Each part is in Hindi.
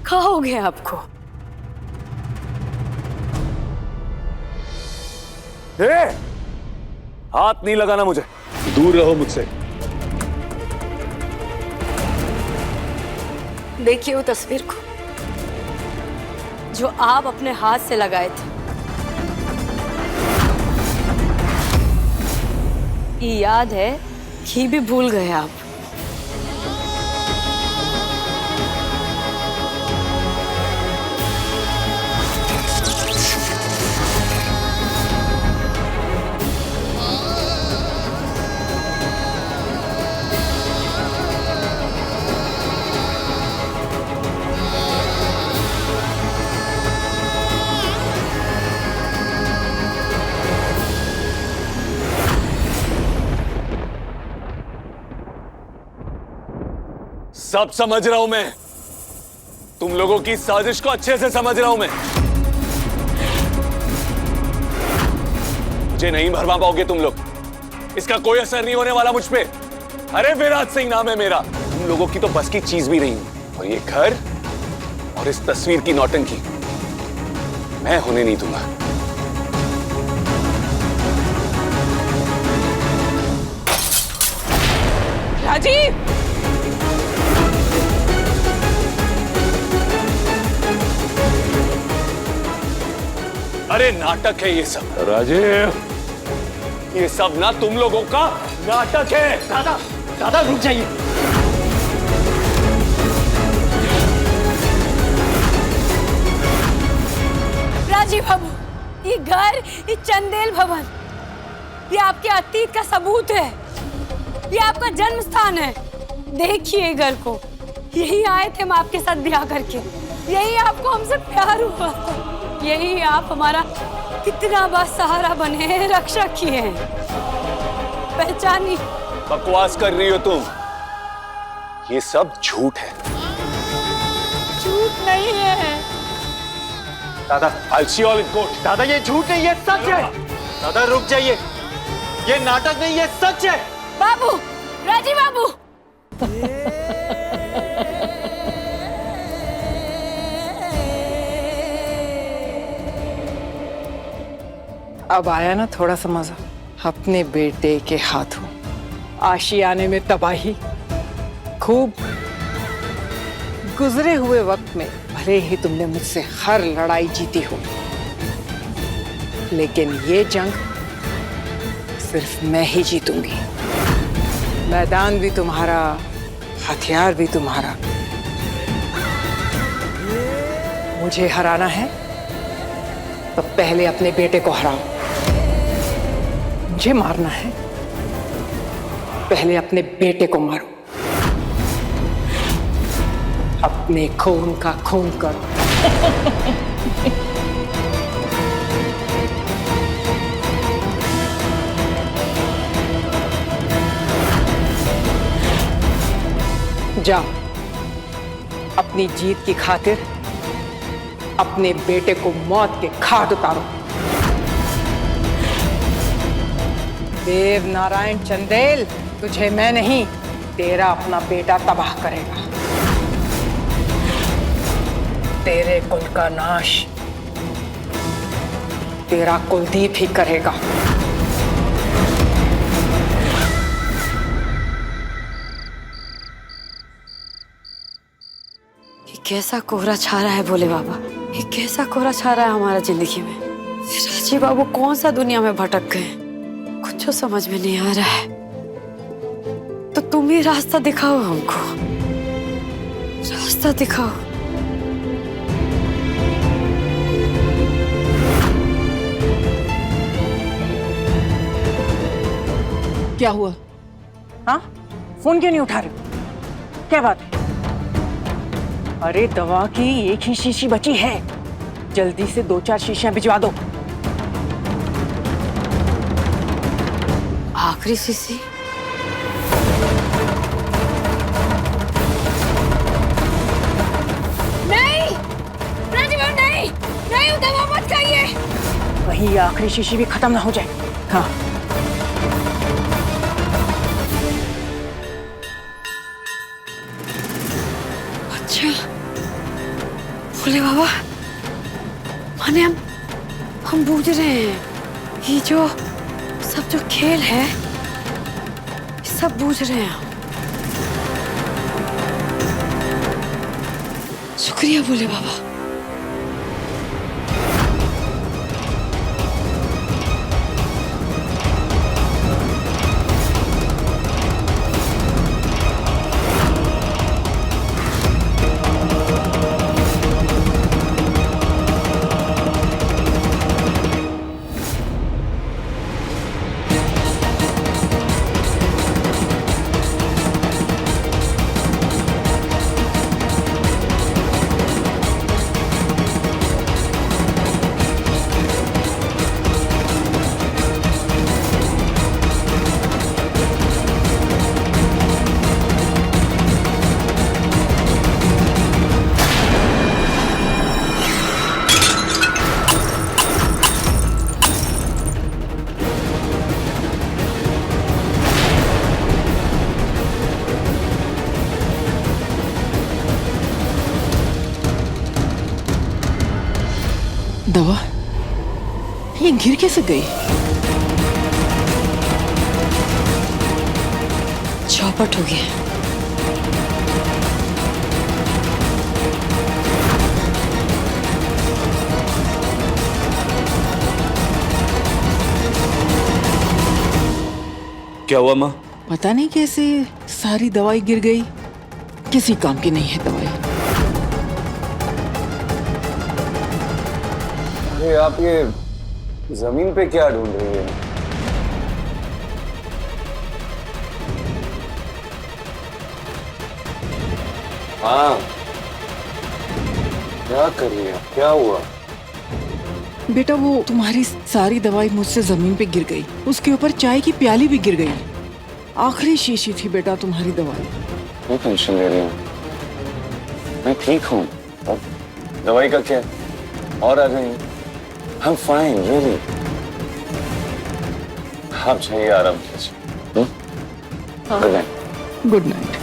क्या हो गया आपको? हाथ नहीं लगाना मुझे, दूर रहो मुझसे। देखिए वो तस्वीर को जो आप अपने हाथ से लगाए थे। ये याद है कि भी भूल गए आप। सब समझ रहा हूं मैं, तुम लोगों की साजिश को अच्छे से समझ रहा हूं मैं। मुझे नहीं भरवा पाओगे तुम लोग, इसका कोई असर नहीं होने वाला मुझ पे। अरे विराट सिंह नाम है मेरा, तुम लोगों की तो बस की चीज भी नहीं हूं। और ये घर और इस तस्वीर की नौटंकी मैं होने नहीं दूंगा। राजीव! अरे नाटक है ये सब राजीव, ये सब ना तुम लोगों का नाटक है। दादा, दादा रुक जाइए। राजीव बाबू, ये घर, ये चंदेल भवन, ये आपके अतीत का सबूत है। ये आपका जन्म स्थान है। देखिए घर को, यही आए थे हम आपके साथ ब्याह करके, यही आपको हमसे प्यार हुआ, यही आप हमारा कितना बड़ा सहारा बने हैं, रक्षा किए हैं। पहचानी। बकवास कर रही हो तुम, ये सब झूठ है। झूठ नहीं है दादा, I'll see you all in court. दादा ये झूठ नहीं, ये सच है। दादा रुक जाइए, ये नाटक नहीं, ये सच है। बाबू, राजीव बाबू। अब आया ना थोड़ा सा मजा, अपने बेटे के हाथों आशियाने में तबाही। खूब गुजरे हुए वक्त में भले ही तुमने मुझसे हर लड़ाई जीती हो, लेकिन ये जंग सिर्फ मैं ही जीतूंगी। मैदान भी तुम्हारा, हथियार भी तुम्हारा। मुझे हराना है तो पहले अपने बेटे को हराओ। मुझे मारना है, पहले अपने बेटे को मारो। अपने खून का खून करो। जाओ, अपनी जीत की खातिर अपने बेटे को मौत के घाट उतारो। देव नारायण चंदेल, तुझे मैं नहीं, तेरा अपना बेटा तबाह करेगा। तेरे कुल का नाश तेरा कुलदीप ही करेगा। ये कैसा कोहरा छा रहा है भोले बाबा, ये कैसा कोहरा छा रहा है हमारा जिंदगी में। राजीव बाबू कौन सा दुनिया में भटक गए, कुछ तो समझ में नहीं आ रहा है। तो तुम ही रास्ता दिखाओ हमको, रास्ता दिखाओ। क्या हुआ? हाँ, फोन क्यों नहीं उठा रहे? क्या बात है? अरे दवा की एक ही शीशी बची है, जल्दी से 2-4 शीशियां भिजवा दो। आखिरी शीशी? नहीं राजीव, नहीं नहीं, दवा मत खाइए। कहीं ये आखिरी शीशी भी खत्म ना हो जाए। हाँ, अच्छा भोले बाबा, माने हम बूझ रहे हैं, ये जो सब जो खेल है सब बूझ रहे हैं हम। शुक्रिया भोले बाबा। दवा ये गिर कैसे गई? चौपट हो गया। क्या हुआ माँ? पता नहीं कैसे सारी दवाई गिर गई। किसी काम की नहीं है दवाई। अरे आप ये जमीन पे क्या ढूंढ रही है? हाँ, क्या कर रही है? क्या हुआ? बेटा वो तुम्हारी सारी दवाई मुझसे जमीन पे गिर गई। उसके ऊपर चाय की प्याली भी गिर गई। आखिरी शीशी थी बेटा तुम्हारी दवाई। क्यों टेंशन ले रही हूँ? मैं ठीक हूँ। और दवाई का क्या? और आ गई? I'm fine, really. आप चाहिए आराम कीजिए। Good night. Good night.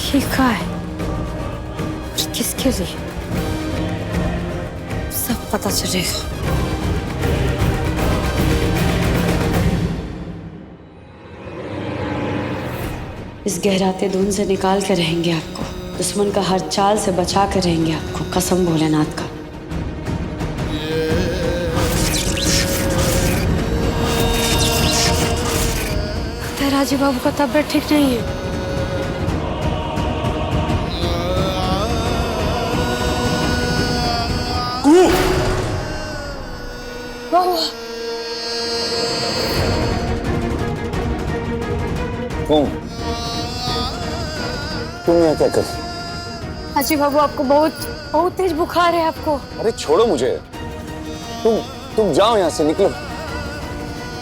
ये क्या है और किसके लिए? सब पता चलेगा। इस गहराते धुन से निकाल के रहेंगे आपको। दुश्मन का हर चाल से बचा कर रहेंगे आपको। कसम भोलेनाथ का। राजी बाबू का तबीयत ठीक नहीं है। तुम यहाँ क्या कर? हाजी बाबू आपको बहुत तेज बुखार है आपको। अरे छोड़ो मुझे। तुम जाओ यहाँ से, निकलो।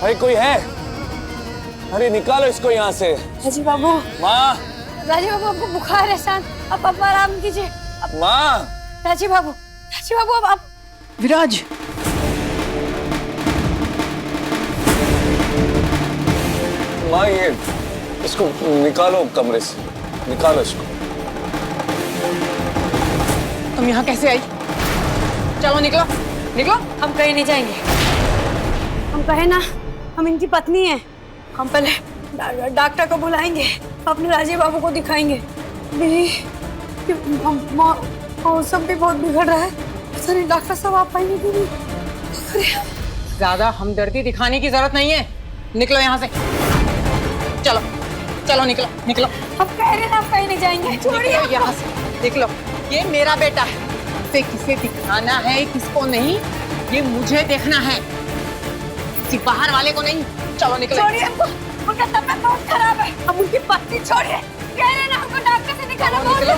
अरे कोई है? अरे निकालो इसको यहाँ से। हाजी बाबू। माँ। राजी बाबू आपको बुखार है शांत। आप आराम कीजिए। माँ। राजी बाबू अब आप। विराज। माँ ये इसको निकालो कमरे से। निकालो इसको। तुम यहाँ कैसे आई? चलो निकलो निकलो। हम कहीं नहीं जाएंगे। हम कहे ना, हम इनकी पत्नी हैं। हम पहले डॉक्टर को बुलाएंगे, अपने राजीव बाबू को दिखाएंगे। मौसम भी बहुत बिगड़ रहा है। सर डॉक्टर साहब आप पाएंगे कि नहीं? ज्यादा हमदर्दी दिखाने की जरूरत नहीं है। निकलो यहाँ से। चलो चलो निकलो निकलो। अब कह रहे हैं आप कहीं नहीं जाएंगे। छोड़िए यहाँ से। देख लो, ये मेरा बेटा है। इसे किसे दिखाना है किसको नहीं, ये मुझे देखना है, किसी बाहर वाले को नहीं। चलो निकलो। छोड़िए हमको, उनका तबीयत बहुत खराब है। अब उनकी पत्नी छोड़िए, कह रहे ना हमको डॉक्टर से दिखाना। निकलो।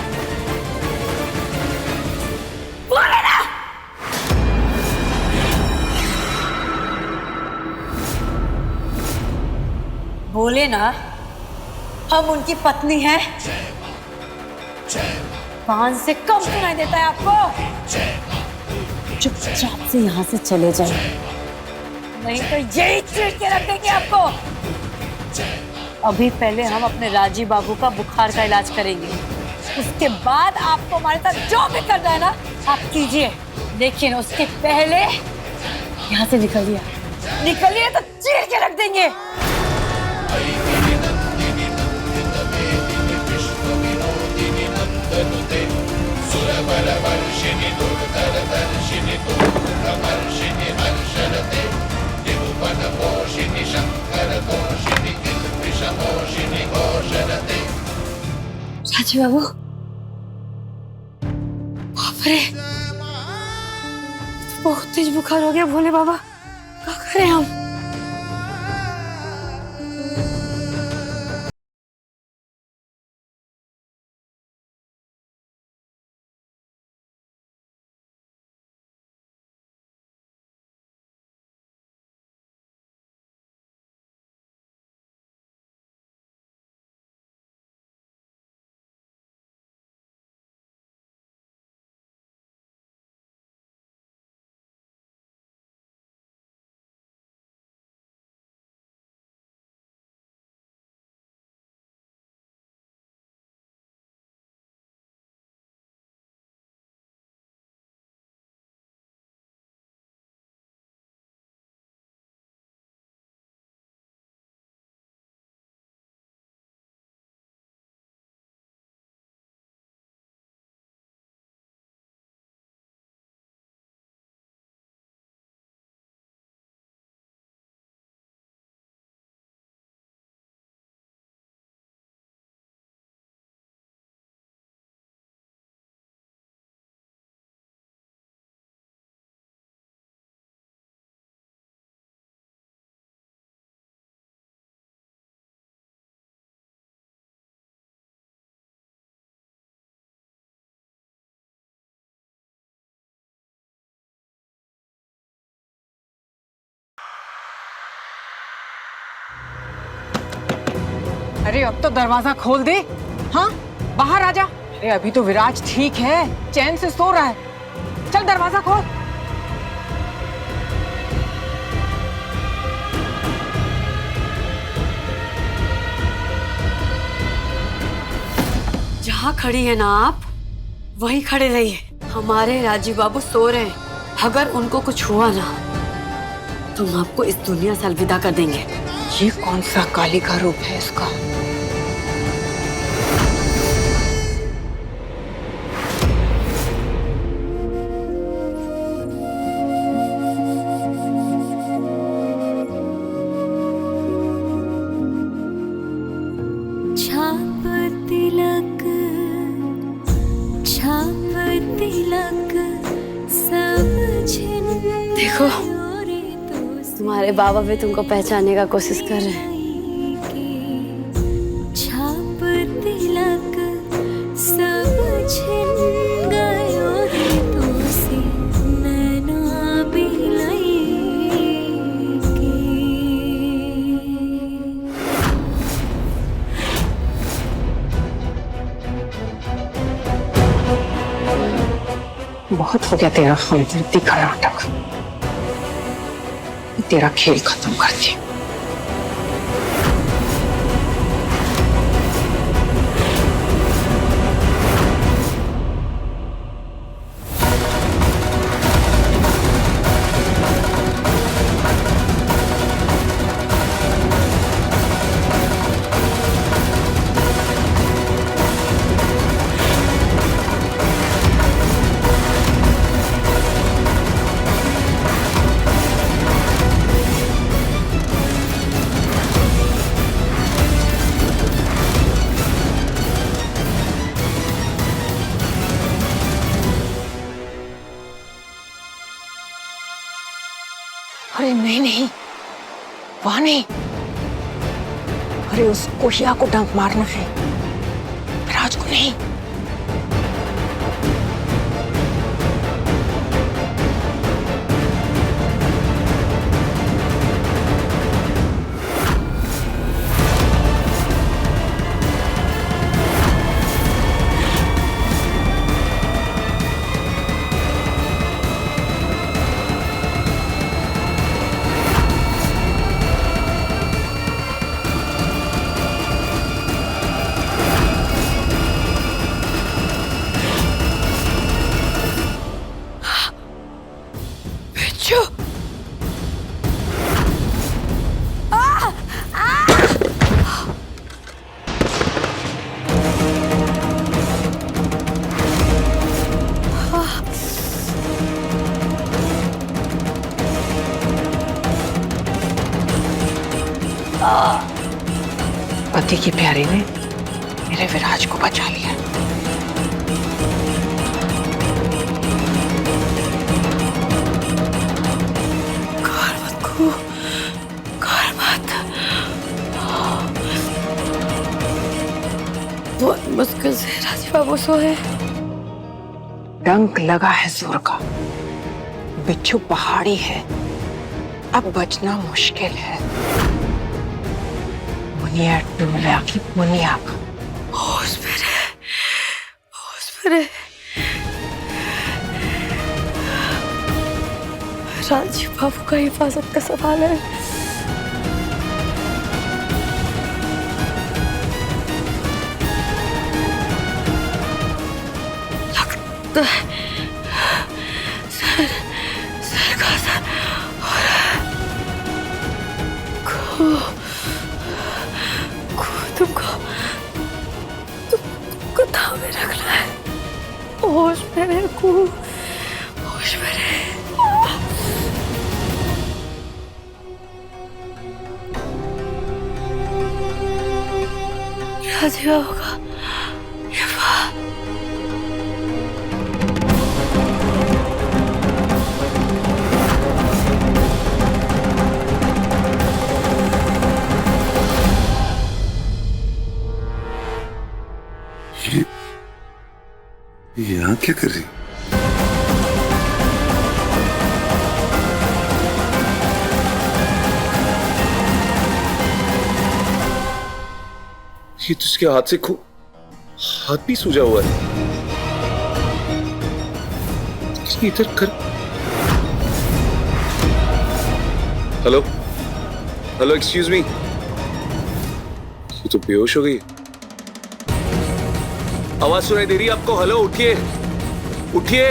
बोले ना। बोले ना हम उनकी पत्नी हैं। कान से कम सुनाई देता है आपको? चुपचाप से यहाँ से चले जाए, नहीं तो यही चीर के रख देंगे आपको। अभी पहले हम अपने राजीव बाबू का बुखार का इलाज करेंगे, उसके बाद आपको हमारे साथ जो भी करना है ना आप कीजिए, लेकिन उसके पहले यहाँ से निकलिए। निकलिए तो चीर के रख देंगे। राजीव बाबू, बाप रे, बहुत तेज बुखार हो गया। भोले बाबा, क्या करें हम? अरे अब तो दरवाजा खोल दे। हाँ, बाहर आ जा। अरे अभी तो विराज ठीक है, चैन से सो रहा है। चल दरवाजा खोल। जहाँ खड़ी है ना आप, वहीं खड़े रहिए। हमारे राजीव बाबू सो रहे हैं, अगर उनको कुछ हुआ ना तो हम आपको इस दुनिया से अलविदा कर देंगे। ये कौन सा काली का रूप है इसका? छाप तिलक सब छिन। देखो, तुम्हारे बाबा भी तुमको पहचानने का कोशिश कर रहे हैं। छाप तिलक सब छिन गयो रे तुसी नैना बिलाई के। बहुत हो गया तेरा हमदर्दी का नाटक। तेरा खेल खत्म कर दिया। अरे नहीं नहीं, वहां नहीं। अरे उस कोशिया को डंक मारना है, राज को नहीं। बिच्छू, पति की प्यारी ने मेरे विराज को बचा लिया। कार मत को, कार मत। बहुत मुश्किल से राजी बाबू सोए। डंक लगा है जोर का। बिच्छू पहाड़ी है, अब बचना मुश्किल है। मुनिया डूबा की मुनिया का होश में रहे, होश में रहे। राजीव बाबू का हिफाजत का सवाल है। लगता है सर का असर हो रहा है। तुमको थामे रखना है। होश में रहे, होश में रहे। राजीव होगा ये यहाँ क्या कर रही? ये तो इसके हाथ से हाथ भी सूजा हुआ है। इसने इधर कर। Hello hello, excuse me. ये तो बेहोश हो गई। आवाज सुनाई दे रही है आपको? हेलो, उठिए उठिए।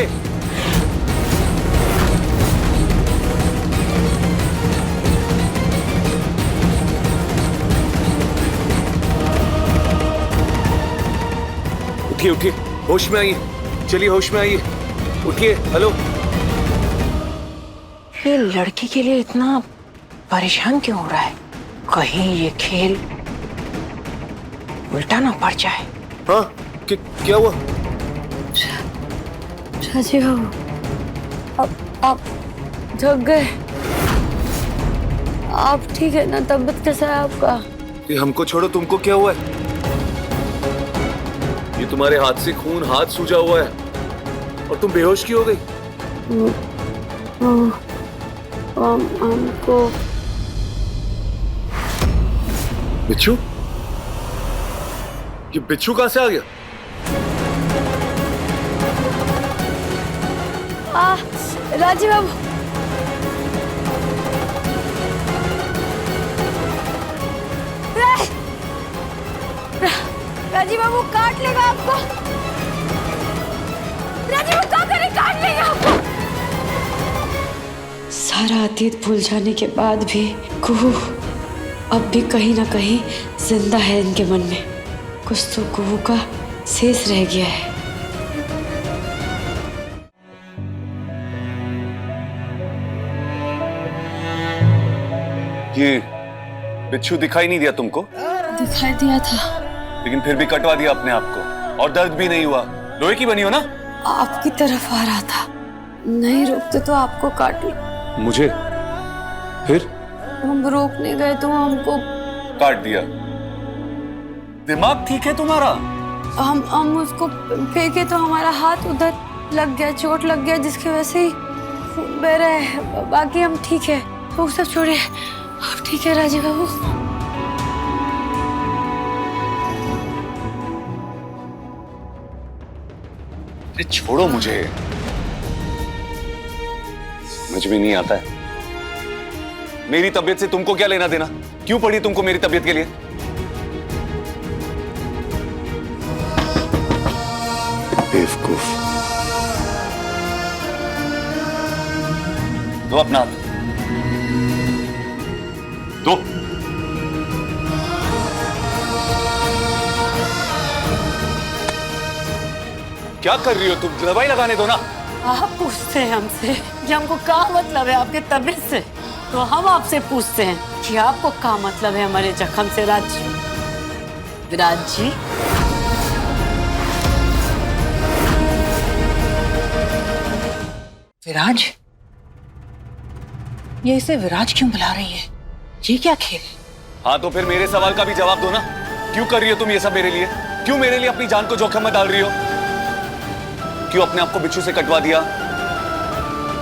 उठिए उठिए, होश में आइए। चलिए होश में आइए, उठिए। हेलो। ये लड़की के लिए इतना परेशान क्यों हो रहा है? कहीं ये खेल उल्टा ना पड़ जाए। हाँ, क्या हुआ? राजीव बाबू, आप जग गए? आप ठीक है ना? तबीयत कैसा है आपका? ये हमको छोड़ो, तुमको क्या हुआ है? ये तुम्हारे हाथ से खून, हाथ सूजा हुआ है और तुम बेहोश क्यों हो गई? हमको बिच्छू? ये बिच्छू कहां से आ गया? राजीव बाबू, राजीव बाबू काट लेगा आपको। राजीव बाबू क्या करे, काट लेगा आपको। सारा अतीत भूल जाने के बाद भी कुहू अब भी कहीं ना कहीं जिंदा है इनके मन में। कुछ तो कुहू का शेष रह गया है। ये बिच्छू दिखाई नहीं दिया तुमको? दिखाई दिया था, लेकिन फिर भी कटवा दिया अपने आप को और दर्द भी नहीं हुआ। लोहे की बनी हो ना? आपकी तरफ आ रहा था, नहीं रुकते तो आपको काट ली। मुझे फिर हम रोकने गए तो हमको काट दिया। दिमाग ठीक है तुम्हारा? हम उसको फेंके तो हमारा हाथ उधर लग गया, चोट लग गया, जिसकी वजह से ही खून बह रहा है। बाकी हम ठीक है, वो सब छोड़िए, आप ठीक है राजीव बाबू? अरे छोड़ो मुझे, समझ में नहीं आता है। मेरी तबीयत से तुमको क्या लेना देना? क्यों पड़ी तुमको मेरी तबीयत के लिए? बेवकूफ। दो अपना हाथ, दो। क्या कर रही हो तुम? दवाई लगाने दो ना। आप पूछते हैं हमसे कि हमको क्या मतलब है आपके तबीयत से, तो हम आपसे पूछते हैं कि आपको क्या मतलब है हमारे जख्म से। विराज जी, विराज? ये इसे विराज क्यों बुला रही है? ये क्या खेल है? हाँ तो फिर मेरे सवाल का भी जवाब दो ना। क्यों कर रही हो तुम ये सब मेरे लिए? क्यों मेरे लिए अपनी जान को जोखिम में डाल रही हो? क्यों अपने आप को बिच्छू से कटवा दिया?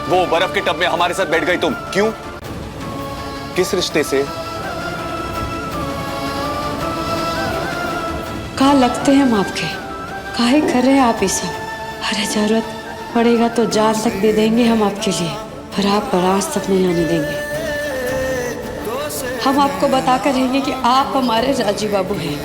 वो बर्फ के टब में हमारे साथ बैठ गई तुम, क्यों? किस रिश्ते से? कहाँ लगते हैं हम आपके? काहे कर रहे हैं आप ये सब? अरे जरूरत पड़ेगा तो जान तक दे देंगे हम आपके लिए, पर आप बराज तक नहीं आने देंगे। हम आपको बताकर रहेंगे कि आप हमारे राजीव बाबू हैं।